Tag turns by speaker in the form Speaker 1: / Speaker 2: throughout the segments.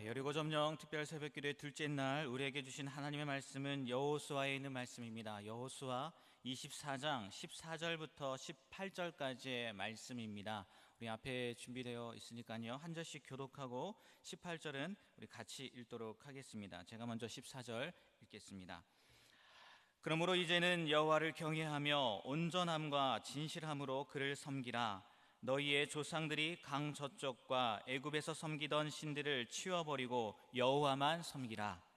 Speaker 1: 여리고 점령 특별 새벽기도의 둘째 날 우리에게 주신 하나님의 말씀은 여호수아에 있는 말씀입니다. 여호수아 24장 14절부터 18절까지의 말씀입니다. 우리 앞에 준비되어 있으니까요, 한 절씩 교독하고 18절은 우리 같이 읽도록 하겠습니다. 제가 먼저 14절 읽겠습니다. 그러므로 이제는 여호와를 경외하며 온전함과 진실함으로 그를 섬기라. 너희의 조상들이 강 저쪽과 애굽에서 섬기던 신들을 치워버리고 여호와만 섬기라.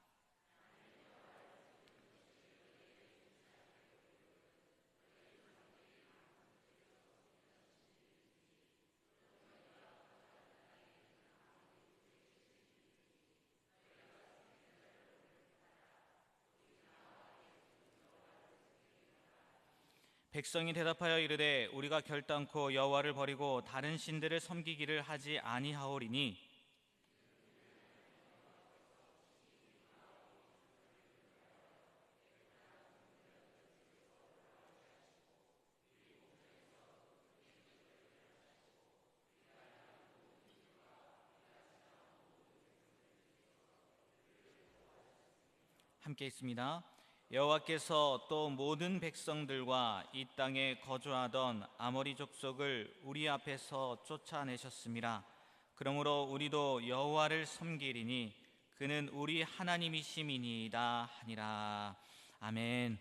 Speaker 1: 백성이 대답하여 이르되 우리가 결단코 여호와를 버리고 다른 신들을 섬기기를 하지 아니하오리니 함께 있습니다. 여호와께서 또 모든 백성들과 이 땅에 거주하던 아모리 족속을 우리 앞에서 쫓아내셨습니다. 그러므로 우리도 여호와를 섬기리니 그는 우리 하나님이심이니이다 하니라. 아멘.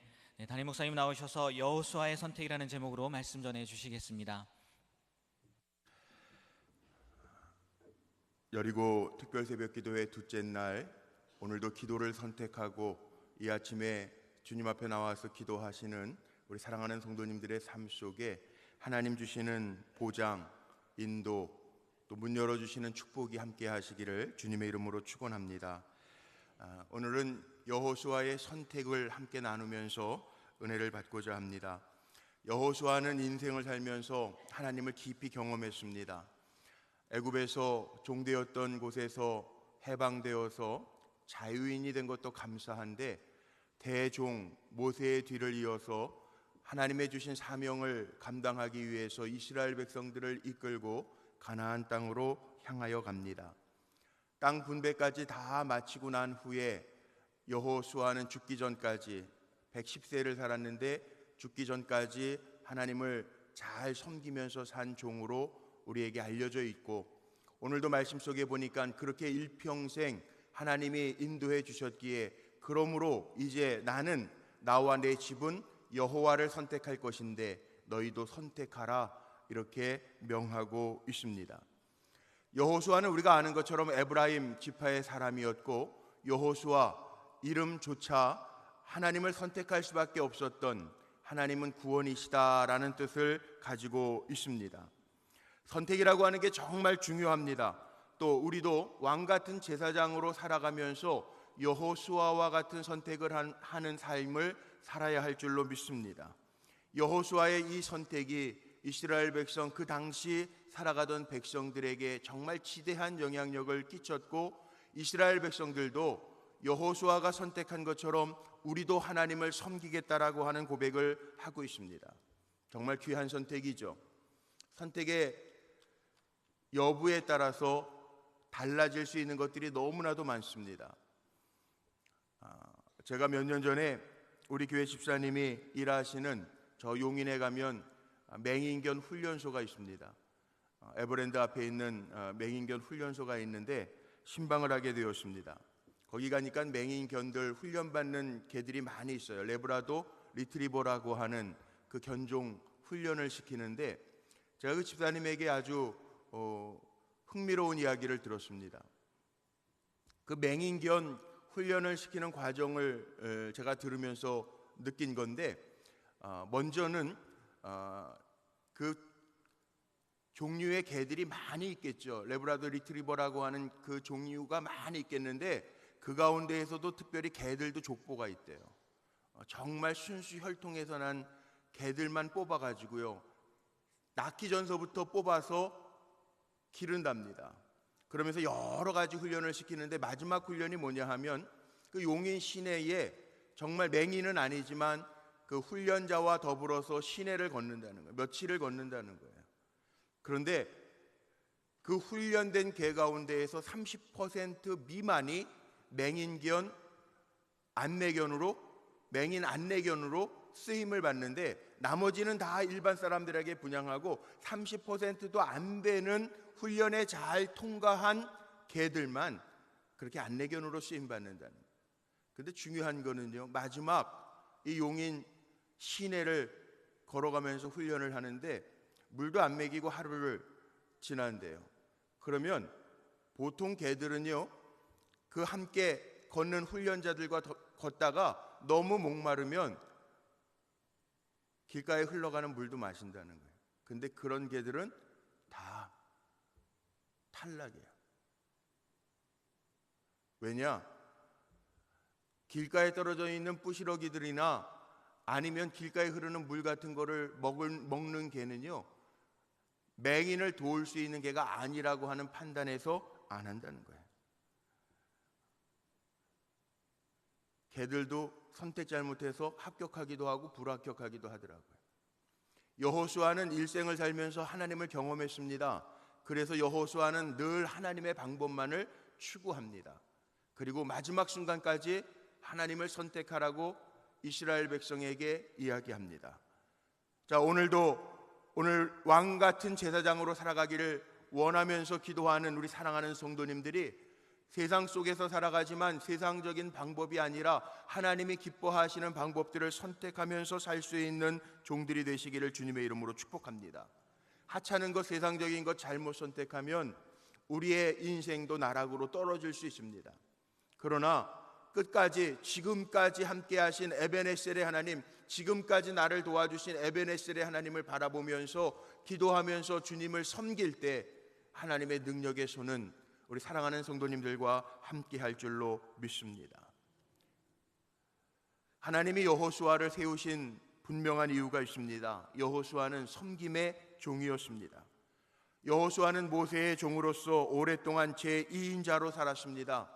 Speaker 1: 담임 목사님 나오셔서 여호수아의 선택이라는 제목으로 말씀 전해 주시겠습니다.
Speaker 2: 여리고 특별 새벽 기도회 둘째 날, 오늘도 기도를 선택하고 이 아침에 주님 앞에 나와서 기도하시는 우리 사랑하는 성도님들의 삶 속에 하나님 주시는 보장, 인도, 또 문 열어주시는 축복이 함께 하시기를 주님의 이름으로 축원합니다. 오늘은 여호수아의 선택을 함께 나누면서 은혜를 받고자 합니다. 여호수아는 인생을 살면서 하나님을 깊이 경험했습니다. 애굽에서 종되었던 곳에서 해방되어서 자유인이 된 것도 감사한데, 대종 모세의 뒤를 이어서 하나님의 주신 사명을 감당하기 위해서 이스라엘 백성들을 이끌고 가나안 땅으로 향하여 갑니다. 땅 분배까지 다 마치고 난 후에 여호수아는 죽기 전까지 110세를 살았는데, 죽기 전까지 하나님을 잘 섬기면서 산 종으로 우리에게 알려져 있고, 오늘도 말씀 속에 보니까 그렇게 일평생 하나님이 인도해 주셨기에, 그러므로 이제 나는 나와 내 집은 여호와를 선택할 것인데 너희도 선택하라, 이렇게 명하고 있습니다. 여호수아는 우리가 아는 것처럼 에브라임 지파의 사람이었고, 여호수아 이름조차 하나님을 선택할 수밖에 없었던, 하나님은 구원이시다라는 뜻을 가지고 있습니다. 선택이라고 하는 게 정말 중요합니다. 또 우리도 왕 같은 제사장으로 살아가면서 여호수아와 같은 선택을 하는 삶을 살아야 할 줄로 믿습니다. 여호수아의 이 선택이 이스라엘 백성, 그 당시 살아가던 백성들에게 정말 지대한 영향력을 끼쳤고, 이스라엘 백성들도 여호수아가 선택한 것처럼 우리도 하나님을 섬기겠다라고 하는 고백을 하고 있습니다. 정말 귀한 선택이죠. 선택의 여부에 따라서 달라질 수 있는 것들이 너무나도 많습니다. 제가 몇 년 전에 우리 교회 집사님이 일하시는 저 용인에 가면 맹인견 훈련소가 있습니다. 에버랜드 앞에 있는 맹인견 훈련소가 있는데 신방을 하게 되었습니다. 거기 가니까 맹인견들 훈련받는 개들이 많이 있어요. 레브라도 리트리버라고 하는 그 견종 훈련을 시키는데, 제가 그 집사님에게 아주 흥미로운 이야기를 들었습니다. 그 맹인견 훈련을 시키는 과정을 제가 들으면서 느낀 건데, 먼저는 그 종류의 개들이 많이 있겠죠. 레브라도 리트리버라고 하는 그 종류가 많이 있겠는데, 그 가운데에서도 특별히 개들도 족보가 있대요. 정말 순수 혈통에서 난 개들만 뽑아가지고요, 낳기 전서부터 뽑아서 기른답니다. 그러면서 여러 가지 훈련을 시키는데, 마지막 훈련이 뭐냐 하면 그 용인 시내에 정말 맹인은 아니지만 그 훈련자와 더불어서 시내를 걷는다는 거예요. 며칠을 걷는다는 거예요. 그런데 그 훈련된 개 가운데에서 30% 미만이 맹인 안내견으로 쓰임을 받는데, 나머지는 다 일반 사람들에게 분양하고 30%도 안 되는 훈련에 잘 통과한 개들만 그렇게 안내견으로 쓰임 받는다는 거예요. 그런데 중요한 거는요, 마지막 이 용인 시내를 걸어가면서 훈련을 하는데 물도 안 먹이고 하루를 지난대요. 그러면 보통 개들은요, 그 함께 걷는 훈련자들과 걷다가 너무 목마르면 길가에 흘러가는 물도 마신다는 거예요. 근데 그런 개들은 다 탈락이야. 왜냐? 길가에 떨어져 있는 부시러기들이나 아니면 길가에 흐르는 물 같은 거를 먹는 개는요, 맹인을 도울 수 있는 개가 아니라고 하는 판단에서 안 한다는 거예요. 개들도 선택 잘못해서 합격하기도 하고 불합격하기도 하더라고요. 여호수아는 일생을 살면서 하나님을 경험했습니다. 그래서 여호수아는 늘 하나님의 방법만을 추구합니다. 그리고 마지막 순간까지 하나님을 선택하라고 이스라엘 백성에게 이야기합니다. 자, 오늘 왕 같은 제사장으로 살아가기를 원하면서 기도하는 우리 사랑하는 성도님들이 세상 속에서 살아가지만 세상적인 방법이 아니라 하나님이 기뻐하시는 방법들을 선택하면서 살 수 있는 종들이 되시기를 주님의 이름으로 축복합니다. 하찮은 것, 세상적인 것 잘못 선택하면 우리의 인생도 나락으로 떨어질 수 있습니다. 그러나 끝까지 지금까지 함께 하신 에베네셀의 하나님, 지금까지 나를 도와주신 에베네셀의 하나님을 바라보면서 기도하면서 주님을 섬길 때 하나님의 능력의 손은 우리 사랑하는 성도님들과 함께 할 줄로 믿습니다. 하나님이 여호수아를 세우신 분명한 이유가 있습니다. 여호수아는 섬김의 종이었습니다. 여호수아는 모세의 종으로서 오랫동안 제2인자로 살았습니다.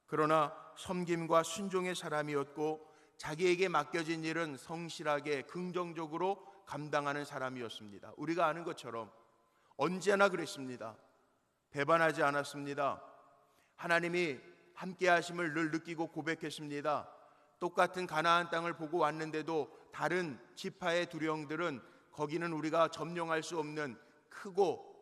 Speaker 2: 그러나 섬김과 순종의 사람이었고 자기에게 맡겨진 일은 성실하게 긍정적으로 감당하는 사람이었습니다. 우리가 아는 것처럼 언제나 그랬습니다. 배반하지 않았습니다. 하나님이 함께 하심을 늘 느끼고 고백했습니다. 똑같은 가나안 땅을 보고 왔는데도 다른 지파의 두령들은 거기는 우리가 점령할 수 없는 크고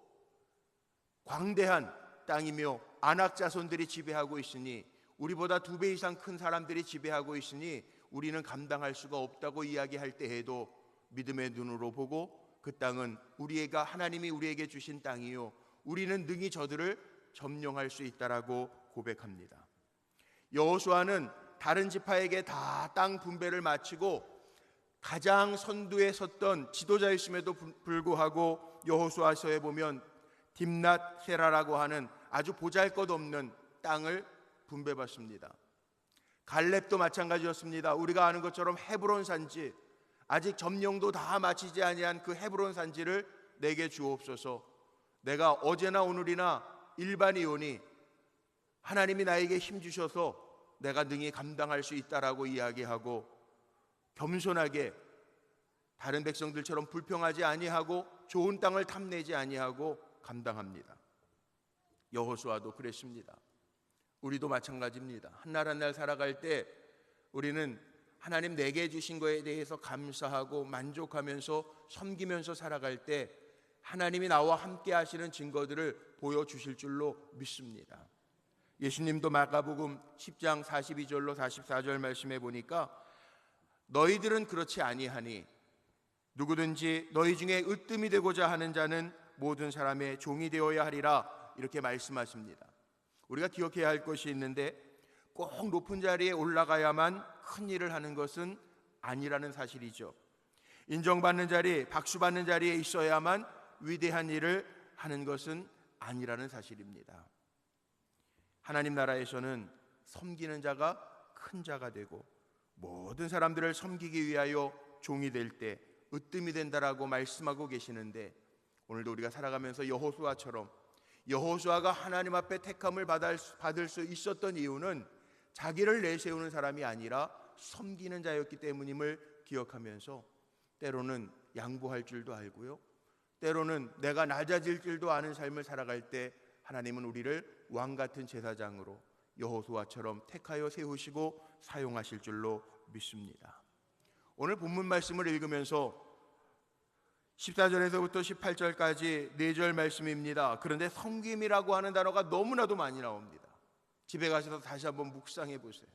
Speaker 2: 광대한 땅이며 아낙 자손들이 지배하고 있으니, 우리보다 2배 이상 큰 사람들이 지배하고 있으니 우리는 감당할 수가 없다고 이야기할 때에도 믿음의 눈으로 보고 그 땅은 하나님이 우리에게 주신 땅이요, 우리는 능히 저들을 점령할 수 있다라고 고백합니다. 여호수아는 다른 지파에게 다 땅 분배를 마치고 가장 선두에 섰던 지도자였음에도 불구하고 여호수아서에 보면 딥낫 세라라고 하는 아주 보잘것없는 땅을 분배받습니다. 갈렙도 마찬가지였습니다. 우리가 아는 것처럼 헤브론 산지, 아직 점령도 다 마치지 아니한 그 헤브론 산지를 내게 주옵소서. 내가 어제나 오늘이나 일반이오니 하나님이 나에게 힘 주셔서 내가 능히 감당할 수 있다라고 이야기하고 겸손하게 다른 백성들처럼 불평하지 아니하고 좋은 땅을 탐내지 아니하고 감당합니다. 여호수아도 그랬습니다. 우리도 마찬가지입니다. 한 날 한 날 살아갈 때 우리는 하나님 내게 주신 것에 대해서 감사하고 만족하면서 섬기면서 살아갈 때 하나님이 나와 함께 하시는 증거들을 보여주실 줄로 믿습니다. 예수님도 마가복음 10장 42절로 44절 말씀해 보니까 너희들은 그렇지 아니하니 누구든지 너희 중에 으뜸이 되고자 하는 자는 모든 사람의 종이 되어야 하리라, 이렇게 말씀하십니다. 우리가 기억해야 할 것이 있는데 꼭 높은 자리에 올라가야만 큰 일을 하는 것은 아니라는 사실이죠. 인정받는 자리, 박수받는 자리에 있어야만 위대한 일을 하는 것은 아니라는 사실입니다. 하나님 나라에서는 섬기는 자가 큰 자가 되고 모든 사람들을 섬기기 위하여 종이 될 때 으뜸이 된다라고 말씀하고 계시는데, 오늘도 우리가 살아가면서 여호수아처럼 여호수아가 하나님 앞에 택함을 받을 수 있었던 이유는 자기를 내세우는 사람이 아니라 섬기는 자였기 때문임을 기억하면서 때로는 양보할 줄도 알고요, 때로는 내가 낮아질 줄도 아는 삶을 살아갈 때 하나님은 우리를 왕같은 제사장으로 여호수아처럼 택하여 세우시고 사용하실 줄로 믿습니다. 오늘 본문 말씀을 읽으면서 14절에서부터 18절까지 4절 말씀입니다. 그런데 섬김이라고 하는 단어가 너무나도 많이 나옵니다. 집에 가셔서 다시 한번 묵상해 보세요.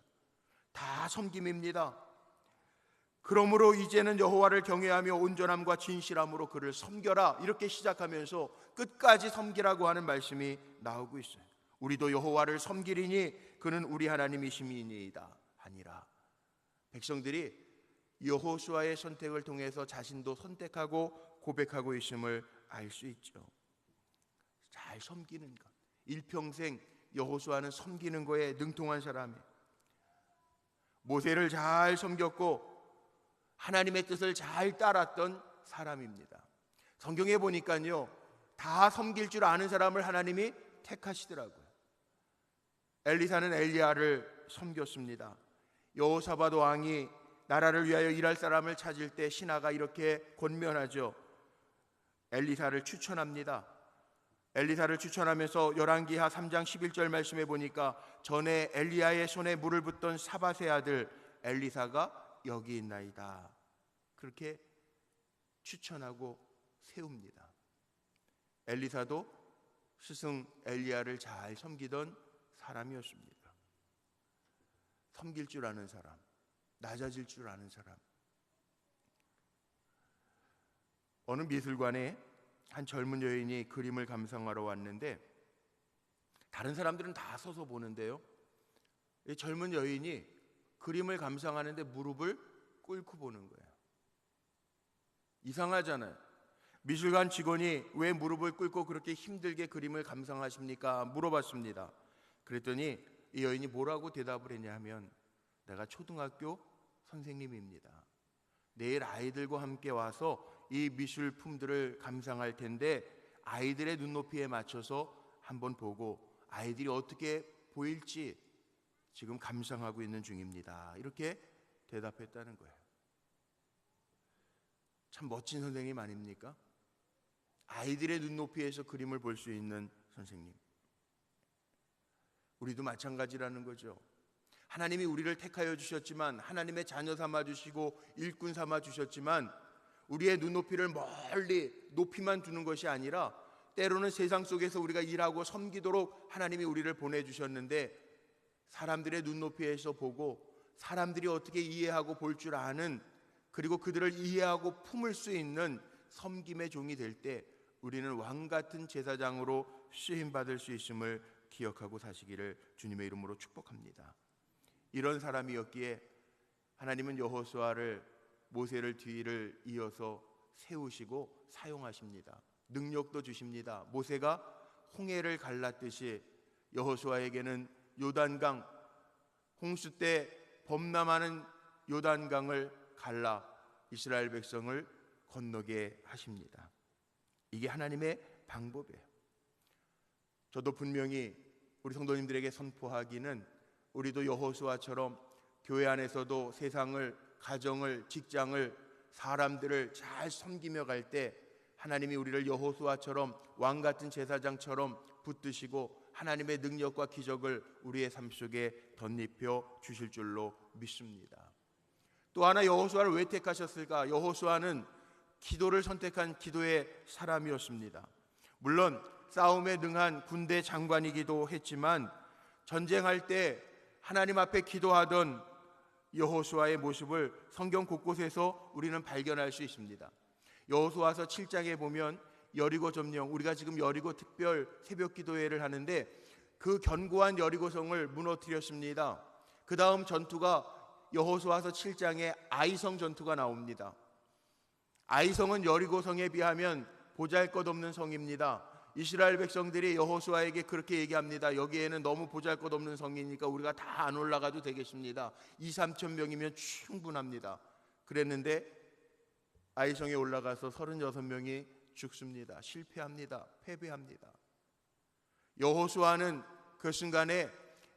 Speaker 2: 다 섬김입니다. 그러므로 이제는 여호와를 경외하며 온전함과 진실함으로 그를 섬겨라, 이렇게 시작하면서 끝까지 섬기라고 하는 말씀이 나오고 있어요. 우리도 여호와를 섬기리니 그는 우리 하나님이심이니이다 하니라. 백성들이 여호수아의 선택을 통해서 자신도 선택하고 고백하고 있음을 알 수 있죠. 잘 섬기는 것, 일평생 여호수아는 섬기는 거에 능통한 사람이에요. 모세를 잘 섬겼고 하나님의 뜻을 잘 따랐던 사람입니다. 성경에 보니까요, 다 섬길 줄 아는 사람을 하나님이 택하시더라고요. 엘리사는 엘리야를 섬겼습니다. 여호사밧 왕이 나라를 위하여 일할 사람을 찾을 때 신하가 이렇게 권면하죠. 엘리사를 추천합니다. 엘리사를 추천하면서 열왕기하 3장 11절 말씀에 보니까 전에 엘리야의 손에 물을 붓던 사밧의 아들 엘리사가 여기 있나이다, 그렇게 추천하고 세웁니다. 엘리사도 스승 엘리야를 잘 섬기던 사람이었습니다. 섬길 줄 아는 사람, 낮아질 줄 아는 사람. 어느 미술관에 한 젊은 여인이 그림을 감상하러 왔는데 다른 사람들은 다 서서 보는데요, 이 젊은 여인이 그림을 감상하는데 무릎을 꿇고 보는 거예요. 이상하잖아요. 미술관 직원이 왜 무릎을 꿇고 그렇게 힘들게 그림을 감상하십니까? 물어봤습니다. 그랬더니 이 여인이 뭐라고 대답을 했냐 하면, 내가 초등학교 선생님입니다. 내일 아이들과 함께 와서 이 미술품들을 감상할 텐데 아이들의 눈높이에 맞춰서 한번 보고 아이들이 어떻게 보일지 지금 감상하고 있는 중입니다, 이렇게 대답했다는 거예요. 참 멋진 선생님 아닙니까? 아이들의 눈높이에서 그림을 볼 수 있는 선생님. 우리도 마찬가지라는 거죠. 하나님이 우리를 택하여 주셨지만, 하나님의 자녀 삼아 주시고 일꾼 삼아 주셨지만, 우리의 눈높이를 멀리 높이만 두는 것이 아니라 때로는 세상 속에서 우리가 일하고 섬기도록 하나님이 우리를 보내주셨는데, 사람들의 눈높이에서 보고 사람들이 어떻게 이해하고 볼 줄 아는, 그리고 그들을 이해하고 품을 수 있는 섬김의 종이 될 때 우리는 왕같은 제사장으로 쓰임받을 수 있음을 기억하고 사시기를 주님의 이름으로 축복합니다. 이런 사람이었기에 하나님은 여호수아를, 모세를 뒤를 이어서 세우시고 사용하십니다. 능력도 주십니다. 모세가 홍해를 갈랐듯이 여호수아에게는 요단강, 홍수 때 범람하는 요단강을 갈라 이스라엘 백성을 건너게 하십니다. 이게 하나님의 방법이에요. 저도 분명히 우리 성도님들에게 선포하기는, 우리도 여호수아처럼 교회 안에서도 세상을, 가정을, 직장을, 사람들을 잘 섬기며 갈 때 하나님이 우리를 여호수아처럼 왕같은 제사장처럼 붙드시고 하나님의 능력과 기적을 우리의 삶 속에 덧입혀 주실 줄로 믿습니다. 또 하나, 여호수아를 왜 택하셨을까? 여호수아는 기도를 선택한 기도의 사람이었습니다. 물론 싸움에 능한 군대 장관이기도 했지만 전쟁할 때 하나님 앞에 기도하던 여호수아의 모습을 성경 곳곳에서 우리는 발견할 수 있습니다. 여호수아서 7장에 보면 여리고 점령, 우리가 지금 여리고 특별 새벽 기도회를 하는데 그 견고한 여리고성을 무너뜨렸습니다. 그 다음 전투가 여호수아서 7장에 아이성 전투가 나옵니다. 아이성은 여리고성에 비하면 보잘것없는 성입니다. 이스라엘 백성들이 여호수아에게 그렇게 얘기합니다. 여기에는 너무 보잘것없는 성이니까 우리가 다 안 올라가도 되겠습니다. 2-3천 명이면 충분합니다. 그랬는데 아이성에 올라가서 36명이 죽습니다. 실패합니다. 패배합니다. 여호수아는 그 순간에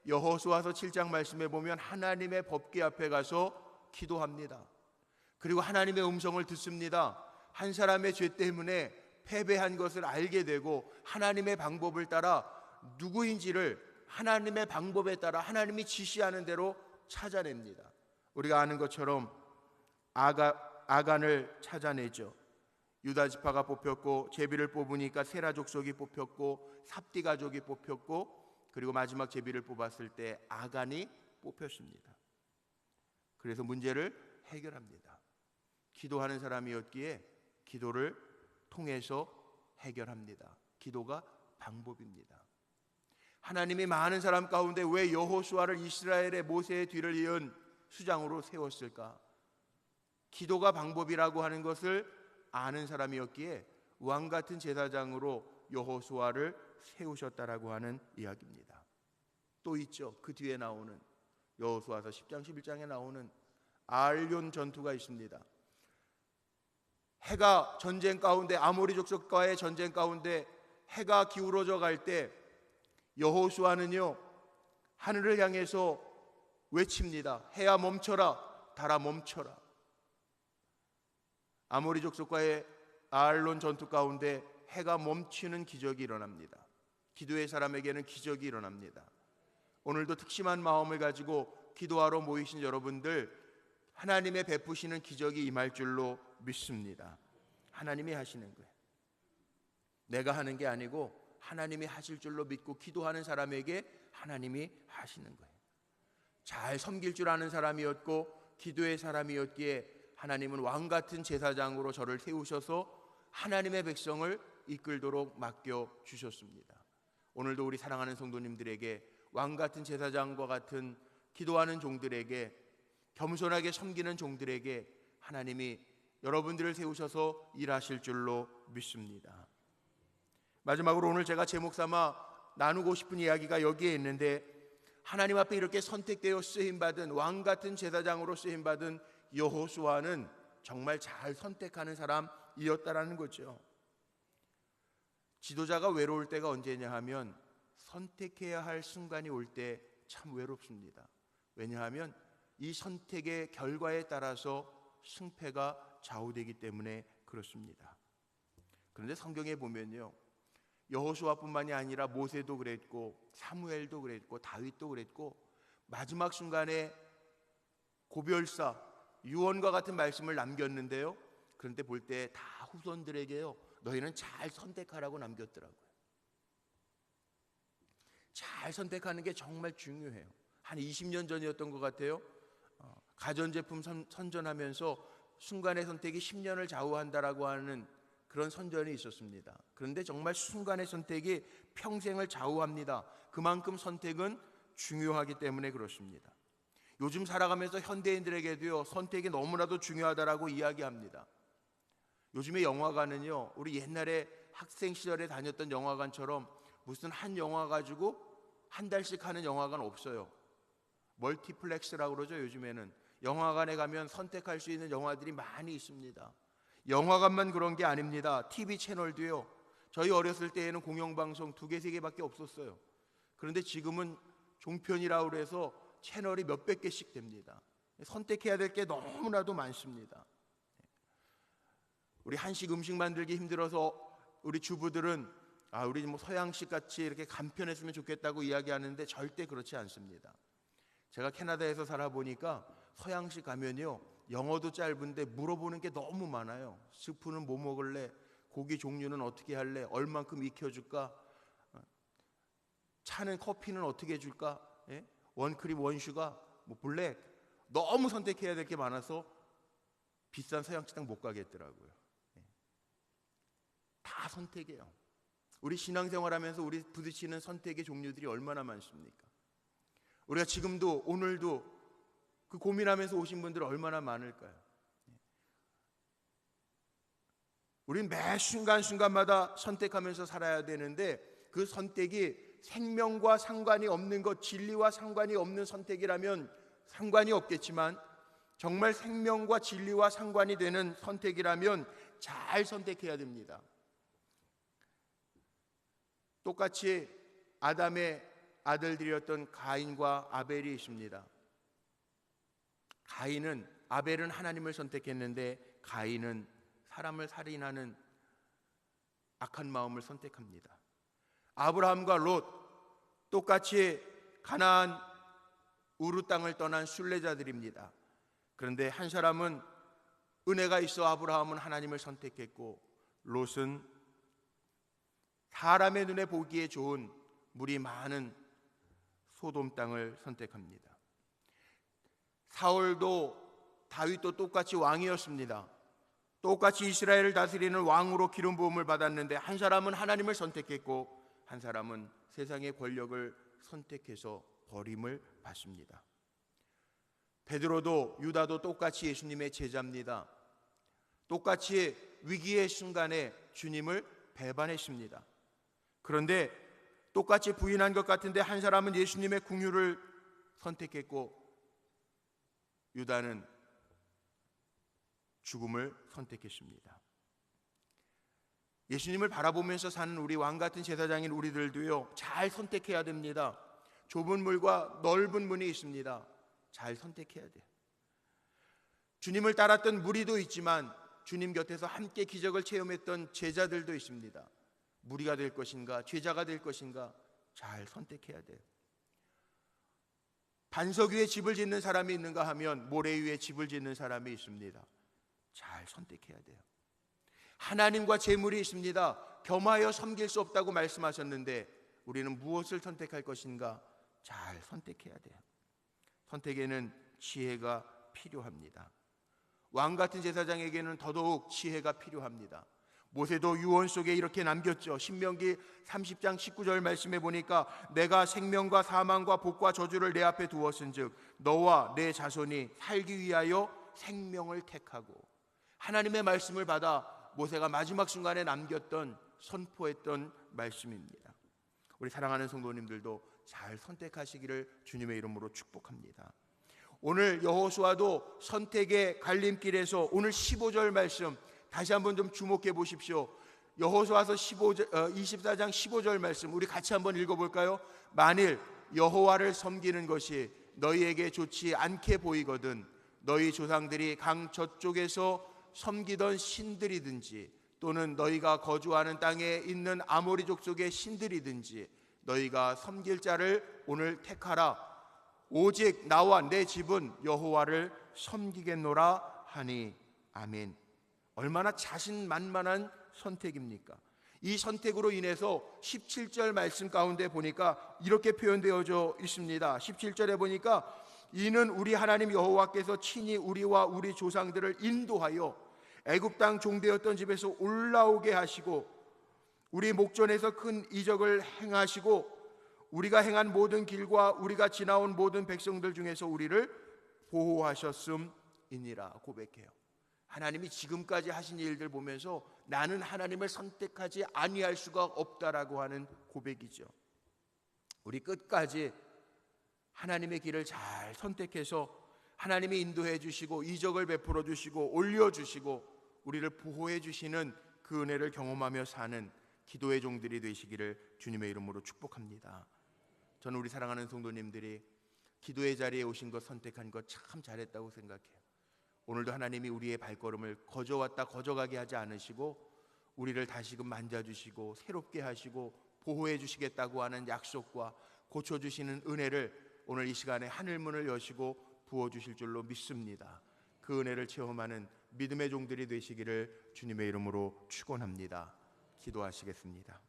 Speaker 2: 여호수아서 7장 말씀에 보면 하나님의 법궤 앞에 가서 기도합니다. 그리고 하나님의 음성을 듣습니다. 한 사람의 죄 때문에 패배한 것을 알게 되고 하나님의 방법을 따라 누구인지를 하나님의 방법에 따라 하나님이 지시하는 대로 찾아냅니다. 우리가 아는 것처럼 아간을 찾아내죠. 유다 지파가 뽑혔고 제비를 뽑으니까 세라 족속이 뽑혔고 삽디 가족이 뽑혔고 그리고 마지막 제비를 뽑았을 때 아간이 뽑혔습니다. 그래서 문제를 해결합니다. 기도하는 사람이었기에 기도를 통해서 해결합니다. 기도가 방법입니다. 하나님이 많은 사람 가운데 왜 여호수아를 이스라엘의 모세의 뒤를 이은 수장으로 세웠을까? 기도가 방법이라고 하는 것을 아는 사람이었기에 왕 같은 제사장으로 여호수아를 세우셨다라고 하는 이야기입니다. 또 있죠. 그 뒤에 나오는 여호수아서 10장 11장에 나오는 알론 전투가 있습니다. 해가 전쟁 가운데 아모리 족속과의 전쟁 가운데 해가 기울어져 갈 때 여호수아는요 하늘을 향해서 외칩니다. 해야 멈춰라, 달아 멈춰라. 아모리 족속과의 알론 전투 가운데 해가 멈추는 기적이 일어납니다. 기도의 사람에게는 기적이 일어납니다. 오늘도 특심한 마음을 가지고 기도하러 모이신 여러분들, 하나님의 베푸시는 기적이 임할 줄로 믿습니다. 하나님이 하시는 거예요. 내가 하는 게 아니고 하나님이 하실 줄로 믿고 기도하는 사람에게 하나님이 하시는 거예요. 잘 섬길 줄 아는 사람이었고 기도의 사람이었기에 하나님은 왕같은 제사장으로 저를 세우셔서 하나님의 백성을 이끌도록 맡겨주셨습니다. 오늘도 우리 사랑하는 성도님들에게 왕같은 제사장과 같은 기도하는 종들에게, 겸손하게 섬기는 종들에게 하나님이 여러분들을 세우셔서 일하실 줄로 믿습니다. 마지막으로 오늘 제가 제목 삼아 나누고 싶은 이야기가 여기에 있는데, 하나님 앞에 이렇게 선택되어 쓰임받은 왕같은 제사장으로 쓰임받은 여호수아는 정말 잘 선택하는 사람이었다라는 거죠. 지도자가 외로울 때가 언제냐 하면 선택해야 할 순간이 올 때 참 외롭습니다. 왜냐하면 이 선택의 결과에 따라서 승패가 좌우되기 때문에 그렇습니다. 그런데 성경에 보면요, 여호수아뿐만이 아니라 모세도 그랬고 사무엘도 그랬고 다윗도 그랬고 마지막 순간에 고별사 유언과 같은 말씀을 남겼는데요, 그런데 볼 때 다 후손들에게요 너희는 잘 선택하라고 남겼더라고요. 잘 선택하는 게 정말 중요해요. 한 20년 전이었던 것 같아요. 가전제품 선전하면서 순간의 선택이 10년을 좌우한다라고 하는 그런 선전이 있었습니다. 그런데 정말 순간의 선택이 평생을 좌우합니다. 그만큼 선택은 중요하기 때문에 그렇습니다. 요즘 살아가면서 현대인들에게도요 선택이 너무나도 중요하다라고 이야기합니다. 요즘의 영화관은요 우리 옛날에 학생 시절에 다녔던 영화관처럼 무슨 한 영화 가지고 한 달씩 하는 영화관 없어요. 멀티플렉스라고 그러죠. 요즘에는 영화관에 가면 선택할 수 있는 영화들이 많이 있습니다. 영화관만 그런 게 아닙니다. TV 채널도요. 저희 어렸을 때에는 공영방송 2개, 3개밖에 없었어요. 그런데 지금은 종편이라고 그래서 채널이 몇백 개씩 됩니다. 선택해야 될 게 너무나도 많습니다. 우리 한식 음식 만들기 힘들어서 우리 주부들은 우리 뭐 서양식 같이 이렇게 간편했으면 좋겠다고 이야기하는데 절대 그렇지 않습니다. 제가 캐나다에서 살아보니까 서양식 가면요 영어도 짧은데 물어보는 게 너무 많아요. 스프는 뭐 먹을래? 고기 종류는 어떻게 할래? 얼만큼 익혀줄까? 차는 커피는 어떻게 해줄까? 예? 원크림 원슈가 뭐 블랙, 너무 선택해야 될 게 많아서 비싼 서양식당 못 가겠더라고요. 예. 다 선택이에요. 우리 신앙생활하면서 우리 부딪히는 선택의 종류들이 얼마나 많습니까? 우리가 지금도 오늘도 그 고민하면서 오신 분들 얼마나 많을까요? 우린 매 순간순간마다 선택하면서 살아야 되는데 그 선택이 생명과 상관이 없는 것, 진리와 상관이 없는 선택이라면 상관이 없겠지만 정말 생명과 진리와 상관이 되는 선택이라면 잘 선택해야 됩니다. 똑같이 아담의 아들들이었던 가인과 아벨이 있습니다. 아벨은 하나님을 선택했는데 가인은 사람을 살인하는 악한 마음을 선택합니다. 아브라함과 롯, 똑같이 가나안 우르 땅을 떠난 순례자들입니다. 그런데 한 사람은 은혜가 있어 아브라함은 하나님을 선택했고, 롯은 사람의 눈에 보기에 좋은 물이 많은 소돔 땅을 선택합니다. 사울도 다윗도 똑같이 왕이었습니다. 똑같이 이스라엘을 다스리는 왕으로 기름 부음을 받았는데, 한 사람은 하나님을 선택했고 한 사람은 세상의 권력을 선택해서 버림을 받습니다. 베드로도 유다도 똑같이 예수님의 제자입니다. 똑같이 위기의 순간에 주님을 배반했습니다. 그런데 똑같이 부인한 것 같은데, 한 사람은 예수님의 긍휼을 선택했고 유다는 죽음을 선택했습니다. 예수님을 바라보면서 사는 우리 왕같은 제사장인 우리들도요, 잘 선택해야 됩니다. 좁은 물과 넓은 문이 있습니다. 잘 선택해야 돼요. 주님을 따랐던 무리도 있지만 주님 곁에서 함께 기적을 체험했던 제자들도 있습니다. 무리가 될 것인가 제자가 될 것인가 잘 선택해야 돼요. 반석 위에 집을 짓는 사람이 있는가 하면 모래 위에 집을 짓는 사람이 있습니다. 잘 선택해야 돼요. 하나님과 재물이 있습니다. 겸하여 섬길 수 없다고 말씀하셨는데 우리는 무엇을 선택할 것인가 잘 선택해야 돼요. 선택에는 지혜가 필요합니다. 왕같은 제사장에게는 더더욱 지혜가 필요합니다. 모세도 유언 속에 이렇게 남겼죠. 신명기 30장 19절 말씀에 보니까 내가 생명과 사망과 복과 저주를 내 앞에 두었은즉 너와 내 자손이 살기 위하여 생명을 택하고, 하나님의 말씀을 받아 모세가 마지막 순간에 남겼던 선포했던 말씀입니다. 우리 사랑하는 성도님들도 잘 선택하시기를 주님의 이름으로 축복합니다. 오늘 여호수아도 선택의 갈림길에서 오늘 15절 말씀 다시 한번 좀 주목해 보십시오. 여호수아서 24장 15절 말씀 우리 같이 한번 읽어볼까요? 만일 여호와를 섬기는 것이 너희에게 좋지 않게 보이거든 너희 조상들이 강 저쪽에서 섬기던 신들이든지 또는 너희가 거주하는 땅에 있는 아모리 족속의 신들이든지 너희가 섬길 자를 오늘 택하라. 오직 나와 내 집은 여호와를 섬기겠노라 하니 아멘. 얼마나 자신만만한 선택입니까? 이 선택으로 인해서 17절 말씀 가운데 보니까 이렇게 표현되어져 있습니다. 17절에 보니까 이는 우리 하나님 여호와께서 친히 우리와 우리 조상들을 인도하여 애굽 땅 종되었던 집에서 올라오게 하시고 우리 목전에서 큰 이적을 행하시고 우리가 행한 모든 길과 우리가 지나온 모든 백성들 중에서 우리를 보호하셨음이니라 고백해요. 하나님이 지금까지 하신 일들 보면서 나는 하나님을 선택하지 아니할 수가 없다라고 하는 고백이죠. 우리 끝까지 하나님의 길을 잘 선택해서 하나님이 인도해 주시고 이적을 베풀어 주시고 올려 주시고 우리를 보호해 주시는 그 은혜를 경험하며 사는 기도의 종들이 되시기를 주님의 이름으로 축복합니다. 저는 우리 사랑하는 성도님들이 기도의 자리에 오신 것 선택한 것 참 잘했다고 생각해요. 오늘도 하나님이 우리의 발걸음을 거저왔다 거저가게 하지 않으시고 우리를 다시금 만져주시고 새롭게 하시고 보호해 주시겠다고 하는 약속과 고쳐주시는 은혜를 오늘 이 시간에 하늘문을 여시고 부어주실 줄로 믿습니다. 그 은혜를 체험하는 믿음의 종들이 되시기를 주님의 이름으로 축원합니다. 기도하시겠습니다.